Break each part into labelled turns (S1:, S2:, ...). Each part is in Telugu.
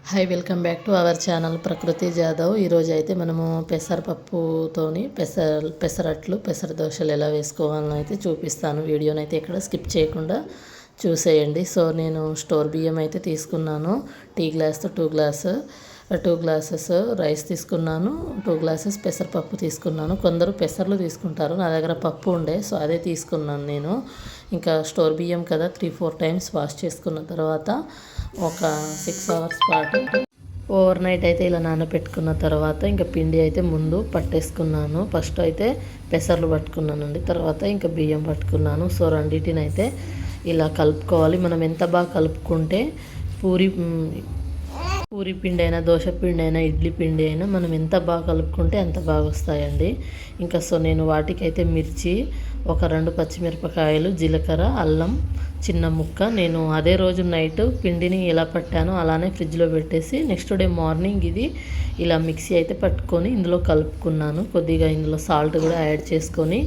S1: Hi, welcome back to our channel ప్రకృతి జాదవ్. ఈరోజు అయితే మనము పెసరపప్పుతోని పెసరట్లు పెసర దోశలు ఎలా వేసుకోవాలని అయితే చూపిస్తాను. వీడియోని అయితే ఎక్కడ స్కిప్ చేయకుండా చూసేయండి. సో నేను స్టోర్ బియ్యం అయితే తీసుకున్నాను. టీ గ్లాస్తో టూ గ్లాసెస్ రైస్ తీసుకున్నాను. 2 గ్లాసెస్ పెసరపప్పు తీసుకున్నాను. కొందరు పెసర్లు తీసుకుంటారు, నా దగ్గర పప్పు ఉండే, సో అదే తీసుకున్నాను నేను. ఇంకా స్టోర్ బియ్యం కదా, 3-4 టైమ్స్ వాష్ చేసుకున్న తర్వాత ఒక 6 అవర్స్ పాటు ఓవర్ నైట్ అయితే ఇలా నానబెట్టుకున్న తర్వాత ఇంకా పిండి అయితే ముందు పట్టేసుకున్నాను. ఫస్ట్ అయితే పెసర్లు పట్టుకున్నానండి, తర్వాత ఇంకా బియ్యం పట్టుకున్నాను. సో రెండింటిని అయితే ఇలా కలుపుకోవాలి. మనం ఎంత బాగా కలుపుకుంటే పూరి పిండి అయినా, దోశ పిండి అయినా, ఇడ్లీ పిండి అయినా మనం ఎంత బాగా కలుపుకుంటే అంత బాగా వస్తాయండి. ఇంకా సో నేను వాటికైతే మిర్చి, ఒక 2 పచ్చిమిరపకాయలు, జీలకర్ర, అల్లం చిన్న ముక్క, నేను అదే రోజు నైట్ పిండిని ఎలా పట్టానో అలానే ఫ్రిడ్జ్లో పెట్టేసి నెక్స్ట్ డే మార్నింగ్ ఇది ఇలా మిక్సీ అయితే పట్టుకొని ఇందులో కలుపుకున్నాను. కొద్దిగా ఇందులో సాల్ట్ కూడా యాడ్ చేసుకొని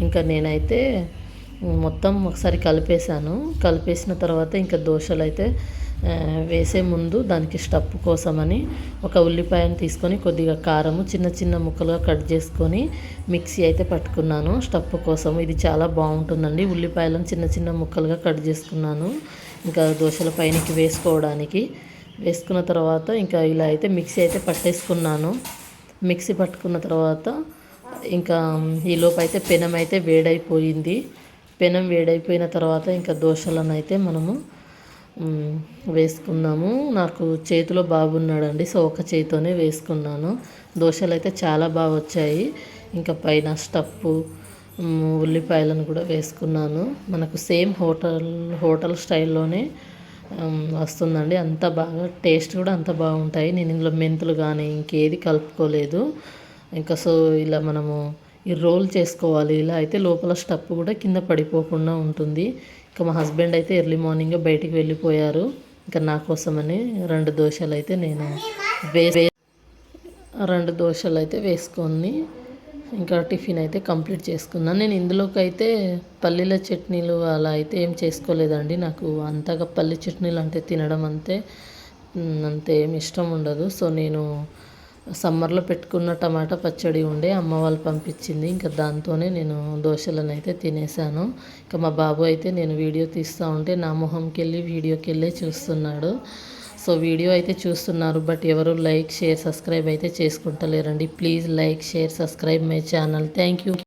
S1: ఇంకా నేనైతే మొత్తం ఒకసారి కలిపేసిన తర్వాత ఇంకా దోశలు అయితే వేసే ముందు దానికి స్టఫ్ కోసమని ఒక ఉల్లిపాయను తీసుకొని కొద్దిగా కారము చిన్న చిన్న ముక్కలుగా కట్ చేసుకొని మిక్సీ అయితే పట్టుకున్నాను స్టఫ్ కోసం. ఇది చాలా బాగుంటుందండి. ఉల్లిపాయలను చిన్న చిన్న ముక్కలుగా కట్ చేసుకున్నాను ఇంకా దోశల పైనకి వేసుకున్న తర్వాత ఇంకా ఇలా అయితే మిక్సీ అయితే పట్టేసుకున్నాను. మిక్సీ పట్టుకున్న తర్వాత ఇంకా ఈలోపు అయితే పెనం అయితే వేడైపోయింది. పెనం వేడైపోయిన తర్వాత ఇంకా దోశలను అయితే మనము వేసుకున్నాము. నాకు చేతిలో బాగున్నాడండి, సో ఒక చేతితోనే వేసుకున్నాను. దోశలు అయితే చాలా బాగా వచ్చాయి. ఇంకా పైన స్టఫ్ ఉల్లిపాయలను కూడా వేసుకున్నాను. మనకు సేమ్ హోటల్ స్టైల్లోనే వస్తుందండి. అంత బాగా టేస్ట్ కూడా అంత బాగుంటాయి. నేను ఇందులో మెంతులు కానీ ఇంకేది కలుపుకోలేదు. ఇంకా సో ఇలా మనము ఈ రోల్ చేసుకోవాలి. ఇలా అయితే లోపల స్టఫ్ కూడా కింద పడిపోకుండా ఉంటుంది. ఇంకా మా హస్బెండ్ అయితే ఎర్లీ మార్నింగ్ బయటికి వెళ్ళిపోయారు. ఇంకా నా కోసమని 2 దోశలు అయితే నేను 2 దోశలు అయితే వేసుకొని ఇంకా టిఫిన్ అయితే కంప్లీట్ చేసుకున్నాను. నేను ఇందులోకి అయితే పల్లీల చట్నీలు అలా అయితే ఏం చేసుకోలేదండి. నాకు అంతగా పల్లి చట్నీలు అంటే తినడం అంతే ఏమి ఇష్టం ఉండదు. సో నేను సమ్మర్లో పెట్టుకున్న టమాటా పచ్చడి ఉండే, అమ్మ వాళ్ళు పంపించింది. ఇంకా దాంతోనే నేను దోశలను అయితే తినేసాను. ఇంకా మా బాబు అయితే నేను వీడియో తీస్తూ ఉంటే నా మొహంకి వెళ్ళి వీడియోకి వెళ్ళి చూస్తున్నాడు. సో వీడియో అయితే చూస్తున్నారు, బట్ ఎవరు లైక్, షేర్, సబ్స్క్రైబ్ అయితే చేసుకుంటలేరండి. Please like, share, subscribe my channel. Thank you.